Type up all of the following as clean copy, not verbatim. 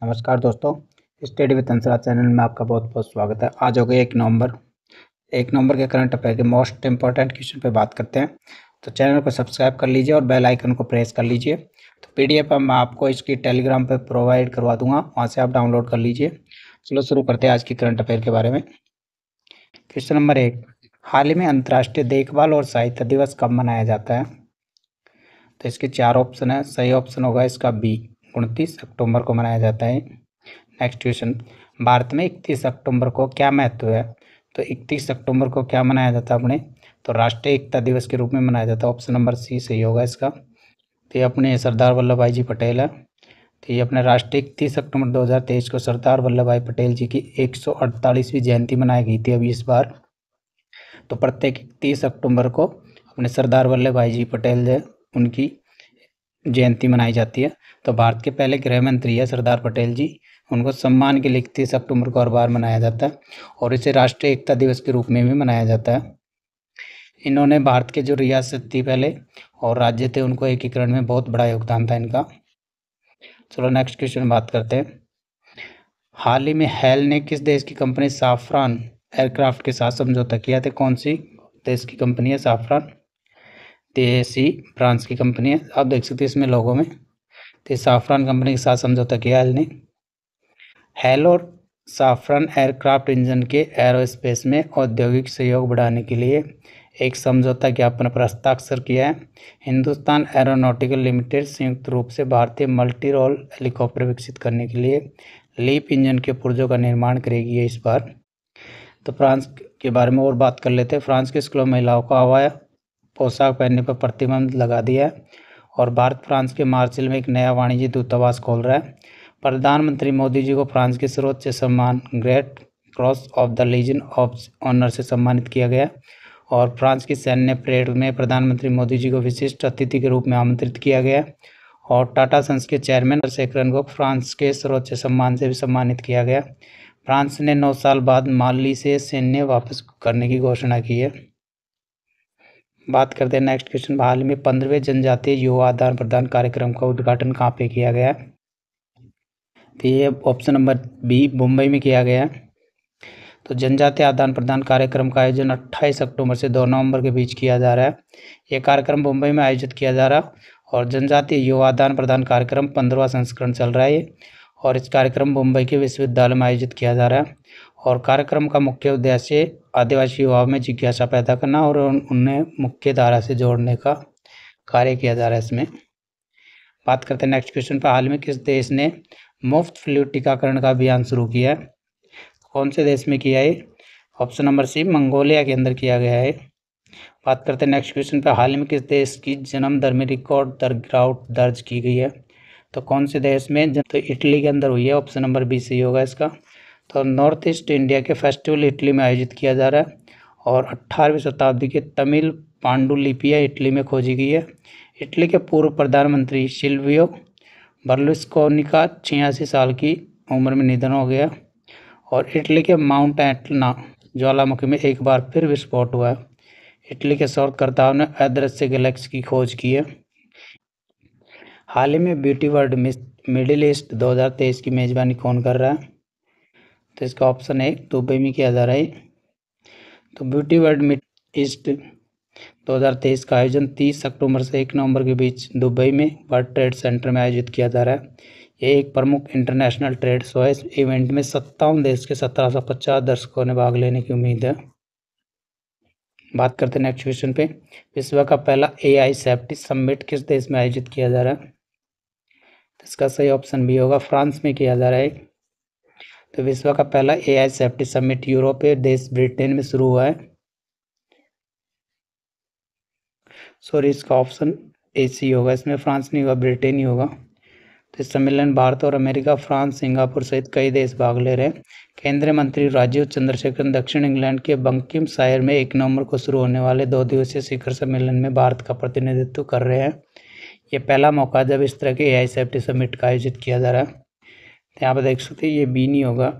नमस्कार दोस्तों, study with अंसराज channel में आपका बहुत बहुत स्वागत है। आज हो गए 1 नवंबर के करंट अफेयर के मोस्ट इंपॉर्टेंट क्वेश्चन पे बात करते हैं। तो चैनल को सब्सक्राइब कर लीजिए और बेल आइकन को प्रेस कर लीजिए। तो पीडीएफ मैं आपको इसकी टेलीग्राम पे प्रोवाइड करवा दूंगा, वहाँ से आप डाउनलोड कर लीजिए। चलो शुरू करते हैं आज की करंट अफेयर के बारे में। क्वेश्चन नंबर 1, हाल ही में अंतर्राष्ट्रीय देखभाल और साहित्य दिवस कब मनाया जाता है? तो इसके 4 ऑप्शन है। सही ऑप्शन होगा इसका बी, 29 अक्टूबर को मनाया जाता है। नेक्स्ट क्वेश्चन, भारत में 31 अक्टूबर को क्या महत्व है? तो 31 अक्टूबर को क्या मनाया जाता है अपने? तो राष्ट्रीय एकता दिवस के रूप में मनाया जाता है। ऑप्शन नंबर सी सही होगा इसका। तो ये अपने सरदार वल्लभ भाई जी पटेल है। तो ये अपने राष्ट्रीय 31 अक्टूबर 2023 को सरदार वल्लभ भाई पटेल जी की 148वीं जयंती मनाई गई थी अभी इस बार। तो प्रत्येक 31 अक्टूबर को अपने सरदार वल्लभ भाई जी पटेल जो उनकी जयंती मनाई जाती है। तो भारत के पहले गृह मंत्री है सरदार पटेल जी, उनको सम्मान के लिए 31 अक्टूबर को हर बार मनाया जाता है और इसे राष्ट्रीय एकता दिवस के रूप में भी मनाया जाता है। इन्होंने भारत के जो रियासत थी पहले और राज्य थे उनको एकीकरण में बहुत बड़ा योगदान था इनका। चलो नेक्स्ट क्वेश्चन बात करते हैं। हाल ही में हेल ने किस देश की कंपनी साफरान एयरक्राफ्ट के साथ समझौता किया था? कौन सी देश की कंपनी है साफरान? देसी फ्रांस की कंपनी है। आप देख सकते हैं इसमें लोगों में। तो साफरान कंपनी के साथ समझौता किया हेल ने। हेल और साफरान एयरक्राफ्ट इंजन के एरोस्पेस में औद्योगिक सहयोग बढ़ाने के लिए एक समझौता ज्ञापन पर हस्ताक्षर किया है। हिंदुस्तान एरोनॉटिकल लिमिटेड संयुक्त रूप से भारतीय मल्टी रोल हेलीकॉप्टर विकसित करने के लिए लीप इंजन के पुर्जों का निर्माण करेगी इस बार। तो फ्रांस के बारे में और बात कर लेते हैं। फ्रांस के स्कूलों में महिलाओं को हवाई पोशाक पहनने पर प्रतिबंध लगा दिया है और भारत फ्रांस के मार्सेल में एक नया वाणिज्य दूतावास खोल रहा है। प्रधानमंत्री मोदी जी को फ्रांस के सर्वोच्च सम्मान great cross of the legion of honour से सम्मानित किया गया और फ्रांस की सैन्य परेड में प्रधानमंत्री मोदी जी को विशिष्ट अतिथि के रूप में आमंत्रित किया गया और टाटा सन्स के चेयरमैन चंद्रशेखरन को फ्रांस के सर्वोच्च सम्मान से भी सम्मानित किया गया। फ्रांस ने 9 साल बाद माली से सैन्य वापस करने की घोषणा की है। बात करते हैं नेक्स्ट क्वेश्चन। हाल में 15वें जनजातीय युवा आदान प्रदान कार्यक्रम का उद्घाटन कहाँ पे किया गया है? तो ये ऑप्शन नंबर बी, मुंबई में किया गया है। तो जनजातीय आदान प्रदान कार्यक्रम का आयोजन 28 अक्टूबर से 2 नवंबर के बीच किया जा रहा है। ये कार्यक्रम मुंबई में आयोजित किया जा रहा और जनजातीय युवा आदान प्रदान कार्यक्रम 15वां संस्करण चल रहा है और इस कार्यक्रम मुंबई के विश्वविद्यालय में आयोजित किया जा रहा है और कार्यक्रम का मुख्य उद्देश्य आदिवासी युवाओं में जिज्ञासा पैदा करना और उन्हें मुख्य धारा से जोड़ने का कार्य किया जा रहा है इसमें। बात करते हैं नेक्स्ट क्वेश्चन पर। हाल में किस देश ने मुफ्त फ्लू टीकाकरण का अभियान शुरू किया है? कौन से देश में किया है? ऑप्शन नंबर सी, मंगोलिया के अंदर किया गया है। बात करते हैं नेक्स्ट क्वेश्चन पर। हाल में किस देश की जन्म दर में रिकॉर्ड दर गिरावट दर्ज की गई है? तो कौन से देश में? तो इटली के अंदर हुई है। ऑप्शन नंबर बी सही होगा इसका। तो नॉर्थ ईस्ट इंडिया के फेस्टिवल इटली में आयोजित किया जा रहा है और 18वीं शताब्दी के तमिल पांडुलिपियाँ इटली में खोजी गई है। इटली के पूर्व प्रधानमंत्री सिल्वियो बर्लुस्कोनी का 86 साल की उम्र में निधन हो गया और इटली के माउंट एटना ज्वालामुखी में एक बार फिर विस्फोट हुआ है। इटली के शोधकर्ताओं ने अदृश्य गैलेक्सी की खोज की है। हाल ही में ब्यूटी वर्ल्ड मिडिल ईस्ट 2023 की मेजबानी कौन कर रहा है? तो इसका ऑप्शन है दुबई में किया जा रहा है। तो ब्यूटी वर्ल्ड मिडिल ईस्ट 2023 का आयोजन 30 अक्टूबर से 1 नवंबर के बीच दुबई में वर्ल्ड ट्रेड सेंटर में आयोजित किया जा रहा है। ये एक प्रमुख इंटरनेशनल ट्रेड शो है। इस इवेंट में 57 देश के 1750 दर्शकों ने भाग लेने की उम्मीद है। बात करते हैं नेक्स्ट क्वेश्चन पे। विश्व का पहला AI सेफ्टी समिट किस देश में आयोजित किया जा रहा है? तो इसका सही ऑप्शन भी होगा, फ्रांस में किया जा रहा है। तो विश्व का पहला AI सेफ्टी समिट यूरोपीय देश ब्रिटेन में शुरू हुआ है। सॉरी, इसका ऑप्शन ए सी होगा, इसमें फ्रांस नहीं होगा, ब्रिटेन ही होगा। तो इस सम्मेलन भारत और अमेरिका, फ्रांस, सिंगापुर सहित कई देश भाग ले रहे हैं। केंद्रीय मंत्री राजीव चंद्रशेखरन दक्षिण इंग्लैंड के बंकिमशायर में 1 नवंबर को शुरू होने वाले 2 दिवसीय शिखर सम्मेलन में भारत का प्रतिनिधित्व कर रहे हैं। ये पहला मौका जब इस तरह के AI सेफ्टी समिट का आयोजित किया जा रहा है। तो यहाँ पर देख सकते हैं ये बी नहीं होगा,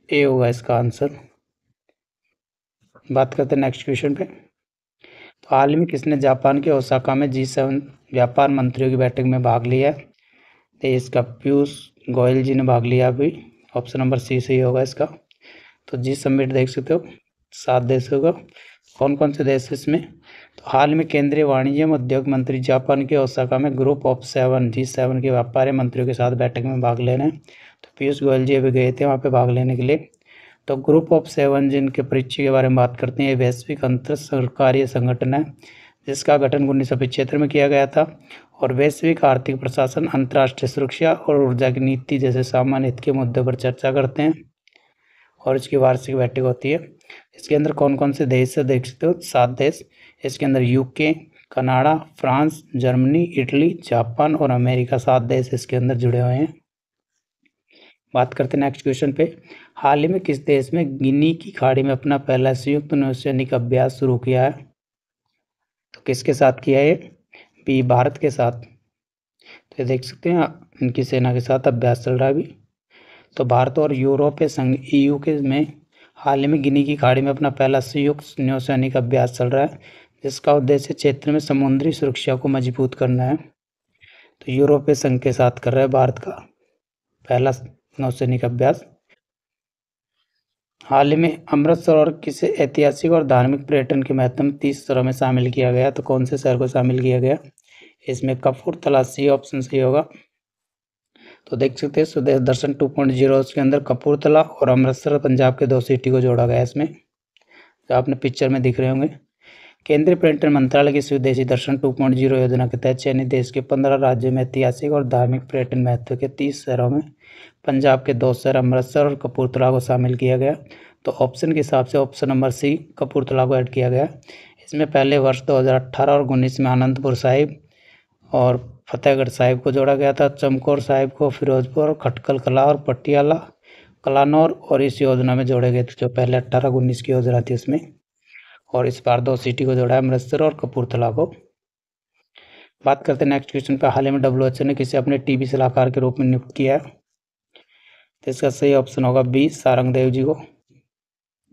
ए होगा इसका आंसर। बात करते हैं नेक्स्ट क्वेश्चन पे। तो हाल में किसने जापान के ओसाका में G7 व्यापार मंत्रियों की बैठक में भाग लिया है? तो इसका पीयूष गोयल जी ने भाग लिया अभी। ऑप्शन नंबर सी सही होगा इसका। तो जी समिट देख सकते हो 7 देशों का। कौन कौन से देश इसमें? तो हाल में केंद्रीय वाणिज्य एवं उद्योग मंत्री जापान के ओसाका में ग्रुप ऑफ 7 G7 के व्यापारी मंत्रियों के साथ बैठक में भाग लेने। तो पीयूष गोयल जी अभी गए थे वहाँ पे भाग लेने के लिए। तो ग्रुप ऑफ 7 जिनके परिचय के बारे में बात करते हैं, ये वैश्विक अंतर सरकारी संगठन है जिसका गठन 1975 में किया गया था और वैश्विक आर्थिक प्रशासन, अंतर्राष्ट्रीय सुरक्षा और ऊर्जा की नीति जैसे सामान्य हित के मुद्दों पर चर्चा करते हैं और इसकी वार्षिक बैठक होती है। इसके अंदर कौन कौन से देश है देख सकते हो, 7 देश। इसके अंदर UK, Canada, France, Germany, Italy, Japan और अमेरिका 7 देश इसके अंदर जुड़े हुए हैं। बात करते हैं नेक्स्ट क्वेश्चन पे। हाल ही में किस देश में गिनी की खाड़ी में अपना पहला संयुक्त नौसैनिक अभ्यास शुरू किया है? तो किसके साथ किया है? बी भारत के साथ। तो ये देख सकते हैं इनकी सेना के साथ अभ्यास चल रहा है अभी। तो भारत और यूरोपीय संघ EU के में हाल ही में गिनी की खाड़ी में अपना पहला संयुक्त नौसैनिक अभ्यास चल रहा है जिसका उद्देश्य क्षेत्र में समुद्री सुरक्षा को मजबूत करना है। तो यूरोपीय संघ के साथ कर रहा है भारत का पहला नौसैनिक अभ्यास। हाल ही में अमृतसर और किसी ऐतिहासिक और धार्मिक पर्यटन के महत्व में 30 शहरों में शामिल किया गया। तो कौन से शहर को शामिल किया गया? इसमें कपूरथला सी ऑप्शन सही होगा। तो देख सकते हैं स्वदेश दर्शन 2.0 के अंदर कपूरथला और अमृतसर पंजाब के 2 सिटी को जोड़ा गया इसमें, जो आपने पिक्चर में दिख रहे होंगे। केंद्रीय पर्यटन मंत्रालय की स्वदेशी दर्शन 2.0 योजना के तहत चयनित देश के 15 राज्यों में ऐतिहासिक और धार्मिक पर्यटन महत्व के 30 शहरों में पंजाब के 2 शहर अमृतसर और कपूरथला को शामिल किया गया। तो ऑप्शन के हिसाब से ऑप्शन नंबर सी कपूरथला को ऐड किया गया। इसमें पहले वर्ष 2018 और 19 में आनंदपुर साहिब और फतेहगढ़ साहिब को जोड़ा गया था, चमकौर साहिब को, फिरोजपुर, खटकल कला और पटियाला कलानौर और इस योजना में जोड़े गए थे, जो पहले 18-19 की योजना थी उसमें। और इस बार 2 सिटी को जोड़ा है, अमृतसर और कपूरथला को। बात करते हैं नेक्स्ट क्वेश्चन पे। हाल ही में WHO ने किसे अपने टीबी सलाहकार के रूप में नियुक्त किया है? तो इसका सही ऑप्शन होगा बी सारंगदेव जी को।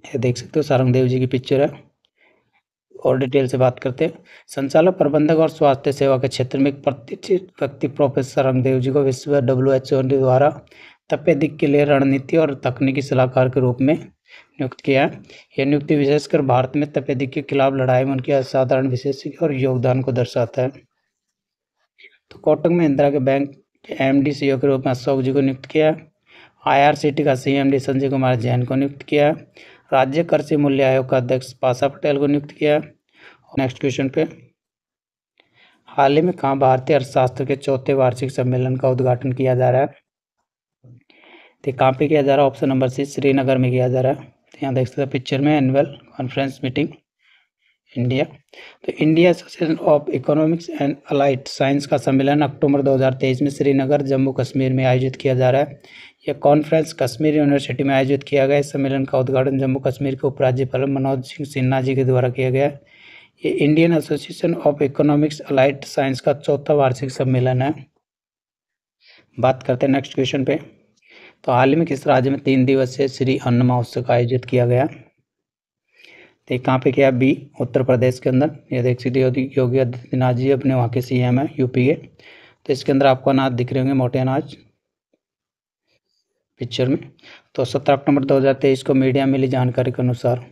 ये देख सकते हो सारंगदेव जी की पिक्चर है। और डिटेल से बात करते हैं। संचालक, प्रबंधक और स्वास्थ्य सेवा के क्षेत्र में एक प्रतिष्ठित व्यक्ति प्रोफेसर सारंगदेव जी को विश्व WHO द्वारा तपेदिक के लिए रणनीति और तकनीकी सलाहकार के रूप में नियुक्त किया है। यह नियुक्ति विशेषकर भारत में तपेदिक के खिलाफ लड़ाई में उनके असाधारण विशेषज्ञ और योगदान को दर्शाता है। तो कोटक महिंद्रा के बैंक के MD CEO के रूप में अशोक जी को नियुक्त किया। IRCT का CMD संजय कुमार जैन को नियुक्त किया। राज्य कृषि मूल्य आयोग का अध्यक्ष पाशा पटेल को नियुक्त किया। नेक्स्ट क्वेश्चन पे। हाल ही में कहाँ भारतीय अर्थशास्त्र के 4थे वार्षिक सम्मेलन का उद्घाटन किया जा रहा है? तो कहाँ पे किया जा रहा है? ऑप्शन नंबर सी श्रीनगर में किया जा रहा है। तो यहाँ देख सकते हैं पिक्चर में एनुअल कॉन्फ्रेंस मीटिंग इंडिया। तो India association of economics and allied science का सम्मेलन अक्टूबर 2023 में श्रीनगर जम्मू कश्मीर में आयोजित किया जा रहा है। यह कॉन्फ्रेंस कश्मीर यूनिवर्सिटी में आयोजित किया गया। इस सम्मेलन का उद्घाटन जम्मू कश्मीर के उपराज्यपाल मनोज सिंह सिन्हा जी के द्वारा किया गया। ये Indian association of economics allied science का 4था वार्षिक सम्मेलन है। बात करते हैं नेक्स्ट क्वेश्चन पे। तो हाल ही में किस राज्य में 3 दिवसीय श्री अन्न महोत्सव का आयोजित किया गया? तो कहाँ पे किया? बी उत्तर प्रदेश के अंदर। ये देख सकते योगी आदित्यनाथ जी अपने वहाँ के CM है यूपी के। तो इसके अंदर आपको अनाज दिख रहे होंगे, मोटे अनाज पिक्चर में। तो 17 अक्टूबर 2023 को मीडिया में मिली जानकारी के अनुसार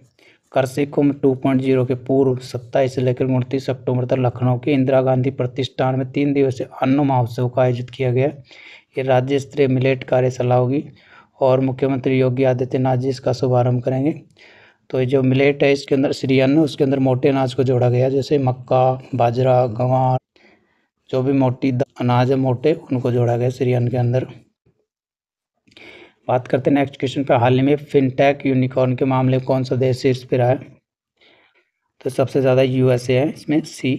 कृषि कुंभ 2.0 के पूर्व 27 से लेकर 29 अक्टूबर तक लखनऊ के इंदिरा गांधी प्रतिष्ठान में 3 दिवसीय अन्न महोत्सव का आयोजित किया गया। ये राज्य स्तरीय मिलेट कार्यशाला होगी और मुख्यमंत्री योगी आदित्यनाथ जी इसका शुभारंभ करेंगे। तो ये जो मिलेट है इसके अंदर श्री अन्न, उसके अंदर मोटे अनाज को जोड़ा गया, जैसे मक्का, बाजरा, गंवार, जो भी मोटी अनाज है मोटे, उनको जोड़ा गया श्री अन्न के अंदर। बात करते हैं नेक्स्ट क्वेश्चन पे। हाल ही में फिनटेक यूनिकॉर्न के मामले में कौन सा देश शीर्ष पे रहा है? तो सबसे ज़्यादा USA है इसमें, सी।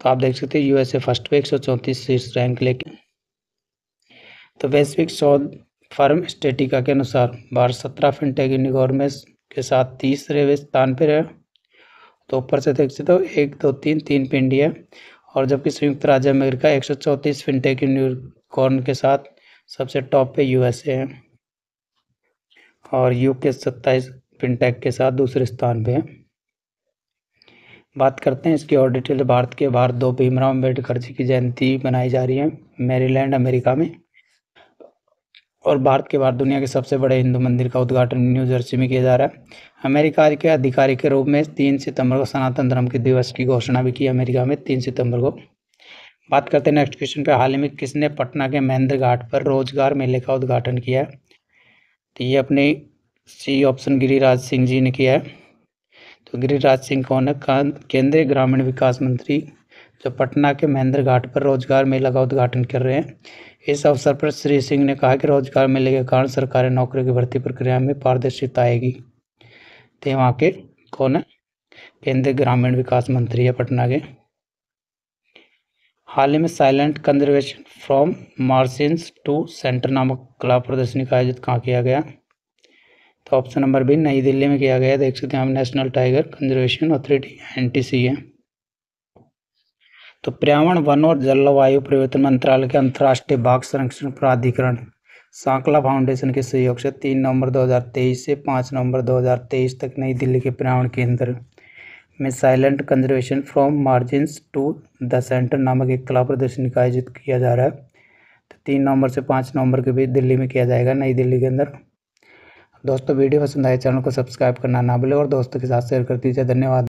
तो आप देख सकते हैं USA फर्स्ट पे 134 शीर्ष रैंक लेके। तो वैश्विक शोध फर्म स्टेटिका के अनुसार भारत 17 फिनटेक यूनिकॉर्न में के साथ 30वें स्थान पर है। तो ऊपर से देख सकते हो 1, 2, 3, 3 पे इंडिया, और जबकि संयुक्त राज्य अमेरिका 134 फिनटेक यूनिकॉर्न के साथ सबसे टॉप पे USA है और UK 27 फिनटेक के साथ दूसरे स्थान पे है। बात करते हैं इसकी और डिटेल। भारत के बाहर 2 भीमराव अम्बेडकर जी की जयंती मनाई जा रही है मैरीलैंड अमेरिका में। और भारत के बाहर दुनिया के सबसे बड़े हिंदू मंदिर का उद्घाटन न्यू जर्सी में किया जा रहा है। अमेरिका के अधिकारी के रूप में 3 सितंबर को सनातन धर्म के दिवस की घोषणा भी की अमेरिका में 3 सितंबर को। बात करते हैं नेक्स्ट क्वेश्चन पे, हाल ही में किसने पटना के महेंद्र घाट पर रोजगार मेले का उद्घाटन किया है? तो ये अपने सी ऑप्शन गिरिराज सिंह जी ने किया है। तो गिरिराज सिंह कौन है? केंद्रीय ग्रामीण विकास मंत्री, जो पटना के महेंद्र घाट पर रोजगार मेला का उद्घाटन कर रहे हैं। इस अवसर पर श्री सिंह ने कहा कि रोजगार मेले के कारण सरकारी नौकरियों की भर्ती प्रक्रिया में पारदर्शिता आएगी। तो वहाँ के कौन है? केंद्रीय ग्रामीण विकास मंत्री है पटना के। हाल ही में silent conservation from Martians to centre नामक कला प्रदर्शनी का आयोजित कहाँ किया गया? तो ऑप्शन नंबर बी, नई दिल्ली में किया गया। देख सकते हैं हम, national tiger conservation authority NTC है। तो पर्यावरण, वन और जलवायु परिवर्तन मंत्रालय के अंतर्राष्ट्रीय बाघ संरक्षण प्राधिकरण सांकला फाउंडेशन के सहयोग से 3 नवंबर 2023 से 5 नवंबर 2023 तक नई दिल्ली के पर्यावरण केंद्र में silent conservation from margins to the centre नामक एक कला प्रदर्शनी का आयोजित किया जा रहा है। तो 3 नवंबर से 5 नवंबर के बीच दिल्ली में किया जाएगा, नई दिल्ली के अंदर। दोस्तों वीडियो पसंद आए चैनल को सब्सक्राइब करना ना भूलें और दोस्तों के साथ शेयर कर दीजिए। धन्यवाद।